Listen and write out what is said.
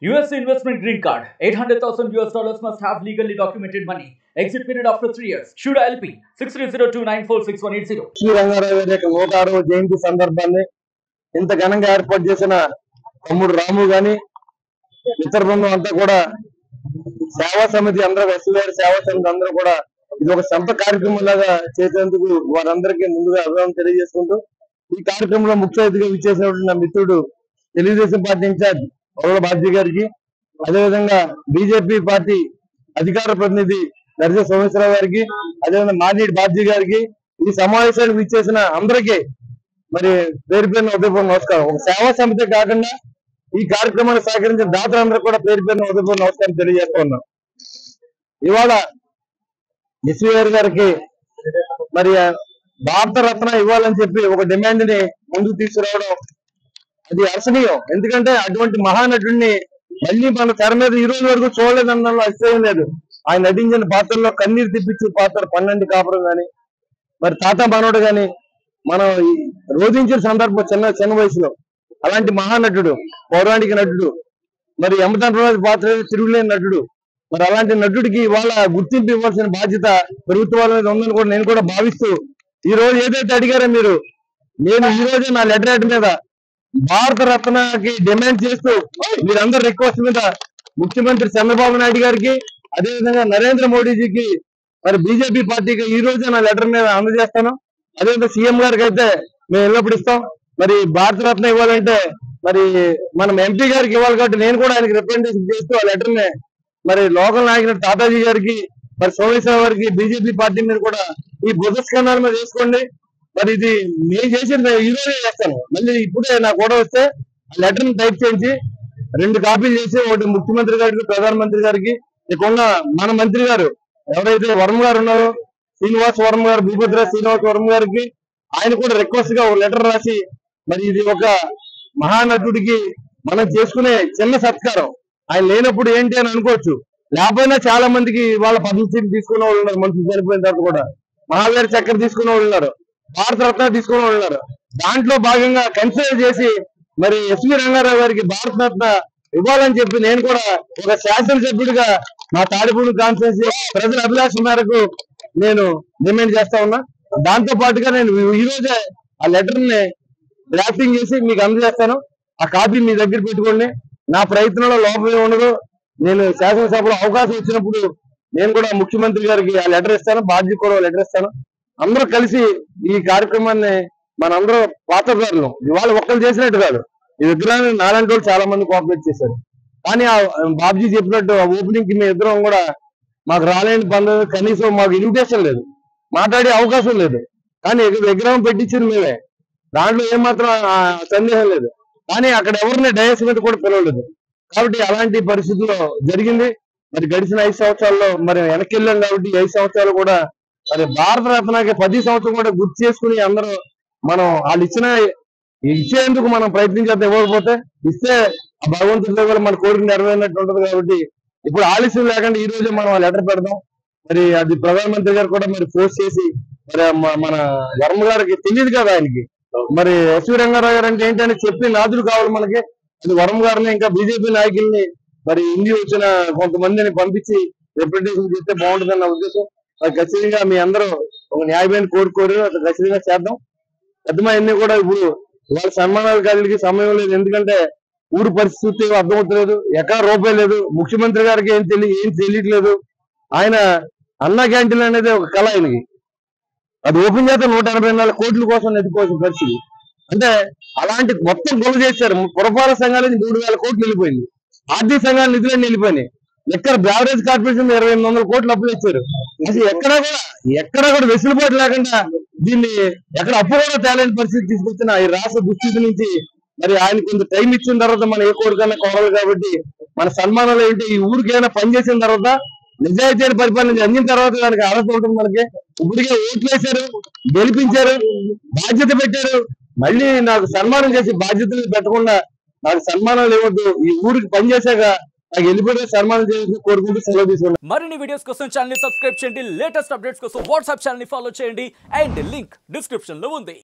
US investment green card. $800,000 must have legally documented money. Exit period after 3 years. Shuda LP 6302946180. Shri Rangarao గారి యొక్క 106వ జయంతి సందర్భాన్ని ఇంత ఘనంగా ఏర్పాటు చేసిన తమ్ముడు రాము గాని ఇతర బృందం అంతా కూడా సేవా సమితి అందరూ ఎస్సీఆర్ సేవా సమితి అందరూ కూడా ఇది ఒక సొంత కార్యక్రమం లాగా చేసేందుకు వారందరికీ ముందుగా అభినందన తెలియజేసుకుంటూ ఈ కార్యక్రమంలో ముఖ్య అతిథిగా విచ్చేసినటువంటి నా మిత్రుడు తెలుగుదేశం పార్టీ ఇన్ఛార్జ్ వరల బాబ్జీ గారికి, అదేవిధంగా బీజేపీ పార్టీ అధికార ప్రతినిధి నరసింహ సోమేశ్వరరావు గారికి, అదేవిధంగా మానేటి బాబ్జీ గారికి, ఈ సమావేశానికి విచ్చేసిన అందరికీ మరి పేరు పేరున ఉదయపూర్వ నమస్కారం. ఒక సేవా సమితి కాకుండా ఈ కార్యక్రమాన్ని సహకరించిన దాతలందరూ కూడా పేరు పేరున ఉదయపూర్వ నమస్కారం తెలియజేస్తూ ఉన్నాం. ఇవాళ ఎస్వీఆర్ గారికి మరి భారత రత్న ఇవ్వాలని చెప్పి ఒక డిమాండ్ ని ముందుకు తీసుకురావడం అది హర్షణీయం. ఎందుకంటే అటువంటి మహానటుడిని మళ్ళీ మన తెర మీద ఈ రోజు వరకు చూడలేదన్నలో అతిశయం లేదు. ఆయన నటించిన పాత్రల్లో కన్నీరు తిప్పించే పాత్ర 12 కాపురం గాని, మరి తాత మనోడు గాని మనం రోధించిన సందర్భం చిన్న వయసులో అలాంటి మహానటుడు, పౌరాణిక నటుడు, మరి యమధర్మరాజు పాత్ర తిరుగులేని నటుడు, మరి అలాంటి నటుడికి ఇవాళ గుర్తింపు ఇవ్వాల్సిన బాధ్యత ప్రభుత్వాల మీద ఉందని కూడా నేను కూడా భావిస్తూ ఈ రోజు ఏదైతే అడిగారో మీరు, నేను ఈ రోజు నా లెటర్ హెడ్ మీద భారత రత్నకి డిమాండ్ చేస్తూ మీరందరూ రిక్వెస్ట్ మీద ముఖ్యమంత్రి చంద్రబాబు నాయుడు గారికి, అదేవిధంగా నరేంద్ర మోడీజీకి, మరి బీజేపీ పార్టీకి ఈ రోజు నా లెటర్ మీద అందజేస్తాను. అదేవిధంగా సీఎం గారికి అయితే మేము ఎల్లప్పుడు ఇస్తాం. మరి భారత రత్న ఇవ్వాలంటే మరి మనం ఎంపీ గారికి ఇవ్వాలి కాబట్టి నేను కూడా ఆయనకి రిప్రజెంటేషన్ చేస్తూ ఆ లెటర్ ని మరి లోకల్ నాయకుడు తాతాజీ గారికి, మరి సోమేశ్వర గారికి, బీజేపీ పార్టీ మీద కూడా ఈ బుధస్కంధాల మీద వేసుకోండి. మరి ఇది నేను చేసింది ఈ రోజే చేస్తాను. మళ్ళీ ఇప్పుడే నాకు కూడా వస్తే ఆ లెటర్ ని టైప్ చేయించి 2 కాపీలు చేసి ఒకటి ముఖ్యమంత్రి గారికి, ప్రధానమంత్రి గారికి, ఇక్కడున్న మన మంత్రి గారు ఎవరైతే వర్మ గారు ఉన్నారో శ్రీనివాస్ వర్మ గారు, భూపతిరాజ్ శ్రీనివాస్ వర్మ గారికి ఆయన కూడా రిక్వెస్ట్ గా ఒక లెటర్ రాసి మరి ఇది ఒక మహానటుడికి మనం చేసుకునే చిన్న సత్కారం. ఆయన లేనప్పుడు ఏంటి అని అనుకోవచ్చు, లేకపోయినా చాలా మందికి వాళ్ళ పద్మశ్రీ తీసుకున్న వాళ్ళు ఉన్నారు. మనుషులు చనిపోయిన తర్వాత కూడా మహావీర చక్ర తీసుకున్న వాళ్ళు ఉన్నారు, భారత రత్న తీసుకున్న వాళ్ళు ఉన్నారు. దాంట్లో భాగంగా కన్సిడర్ చేసి మరి ఎస్వి రంగారావు గారికి భారత రత్న ఇవ్వాలని చెప్పి నేను కూడా ఒక శాసనసభ్యుడిగా మా తాడిపూడి కాన్స్టిట్యూన్సీ ప్రజల అభిలాష మేరకు నేను డిమాండ్ చేస్తా ఉన్నా. దాంతో పాటుగా నేను ఈ రోజే ఆ లెటర్ ని డ్రాఫ్టింగ్ చేసి మీకు అందజేస్తాను. ఆ కాపీ మీ దగ్గర పెట్టుకోండి. నా ప్రయత్నంలో లోపమే ఉండదు. నేను శాసనసభలో అవకాశం ఇచ్చినప్పుడు నేను కూడా ముఖ్యమంత్రి గారికి ఆ లెటర్ ఇస్తాను, బాధ్యత కూడా లెటర్ ఇస్తాను. అందరూ కలిసి ఈ కార్యక్రమాన్ని మనందరూ పాత్రదారులు. ఇవాళ ఒక్కరు చేసినట్టు కాదు, ఈ విగ్రహాన్ని నాలాంటి వాళ్ళు చాలా మంది కోఆపరేట్ చేశారు. కానీ ఆ బాబ్జీ చెప్పినట్టు ఆ ఓపెనింగ్ కి మేము ఇద్దరం కూడా మాకు రాలేని పనులు, కనీసం మాకు ఇన్విటేషన్ లేదు, మాట్లాడే అవకాశం లేదు. కానీ విగ్రహం పెట్టించింది మేమే, దాంట్లో ఏమాత్రం సందేహం లేదు. కానీ అక్కడ ఎవరిని డయస్ మీద కూడా పిలవలేదు. కాబట్టి అలాంటి పరిస్థితుల్లో జరిగింది. మరి గడిచిన 5 సంవత్సరాల్లో మరి వెనక్కి వెళ్ళాం కాబట్టి 5 సంవత్సరాలు కూడా మరి భారత రత్నకి 10 సంవత్సరం కూడా గుర్తు చేసుకుని అందరూ మనం వాళ్ళు ఇచ్చేందుకు మనం ప్రయత్నించేద్దాం. ఇవ్వకపోతే ఇస్తే ఆ భగవంతుడి దగ్గర మన కోరిక నెరవేరినట్టు ఉంటుంది. కాబట్టి ఇప్పుడు ఆలస్యం లేకుండా ఈ రోజే మనం ఆ లెటర్ పెడదాం. మరి అది ప్రధానమంత్రి గారు కూడా మరి పోస్ట్ చేసి మరి మన వర్మ గారికి తెలియదు కదా ఆయనకి, మరి ఎస్వి రంగారావు గారు అంటే ఏంటని చెప్పి నాదులు కావాలి మనకి. అది వర్మ గారిని ఇంకా బీజేపీ నాయకుల్ని మరి ఇండియా వచ్చిన కొంతమందిని పంపించి రిప్రజెంటేషన్ చేస్తే బాగుంటుందని నా ఉద్దేశం. అది ఖచ్చితంగా మీ అందరూ ఒక న్యాయమైన కోరుకోరు, అది ఖచ్చితంగా చేద్దాం. పెద్దమన్నీ కూడా ఇప్పుడు వాళ్ళ సన్మానాల గారికి సమయం లేదు. ఎందుకంటే ఊరు పరిస్థితి అర్థమవుతలేదు, ఎక్కడ రూపాయి లేదు. ముఖ్యమంత్రి గారికి ఏం తెలియట్లేదు. ఆయన అన్నా క్యాంటీన్ అనేది ఒక కళ ఆయనకి. అది ఓపెన్ చేస్తే 184 కోట్ల కోసం నెట్టుకోవాల్సిన పరిస్థితి. అంటే అలాంటి మొత్తం గొడవ చేశారు. పురపాలక సంఘాల నుంచి 3,000 కోట్లు వెళ్ళిపోయింది. ఆర్థిక సంఘాల నిధులన్నీ వెళ్ళిపోయినాయి. ఎక్కడ బ్యావరేజ్ కార్పొరేషన్ 2,800 కోట్లు అప్పులు ఇచ్చారు. అసలు ఎక్కడ కూడా వెసులుబాటు లేకుండా దీన్ని ఎక్కడ అప్పు కూడా తేలేని పరిస్థితి తీసుకొచ్చిన ఈ రాష్ట్ర దుస్థితి నుంచి మరి ఆయన కొంత టైం ఇచ్చిన తర్వాత మనం ఏ కోరికన్నా కోరాలి. కాబట్టి మన సన్మానాలు ఏంటి, ఈ ఊరికైనా పనిచేసిన తర్వాత నిజాయితీ పరిపాలన అందిన తర్వాత దానికి అర్హత ఉంటుంది మనకి. ఇప్పటికే ఓట్లు వేశారు, గెలిపించారు, బాధ్యత పెట్టారు. మళ్ళీ నాకు సన్మానం చేసి బాధ్యతలు పెట్టకుండా నాకు సన్మానాలు ఇవ్వద్దు. ఈ ఊరికి పనిచేశాక నాకు వెళ్ళిపోతే సన్మానం చేసి కోరుకుంటూ సెలవు తీసుకున్నాను. మరిన్ని వీడియోస్ కోసం ఛానల్ ని సబ్స్క్రైబ్ చేయండి, లేటెస్ట్ అప్డేట్స్ కోసం వాట్సాప్ ఛానల్ ని ఫాలో చేయండి అండ్ లింక్ డిస్క్రిప్షన్ లో ఉంది.